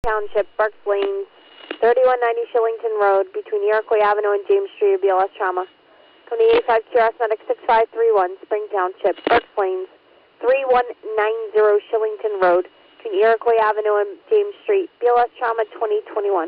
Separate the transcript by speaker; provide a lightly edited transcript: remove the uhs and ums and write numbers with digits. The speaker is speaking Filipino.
Speaker 1: Township, Berks Lanes, 3190 Shillington Road, between Iroquois Avenue and James Street, BLS Trauma. Company 85 QRS Medic 6531, Spring Township, Berks Lanes, 3190 Shillington Road, between Iroquois Avenue and James Street, BLS Trauma 2021.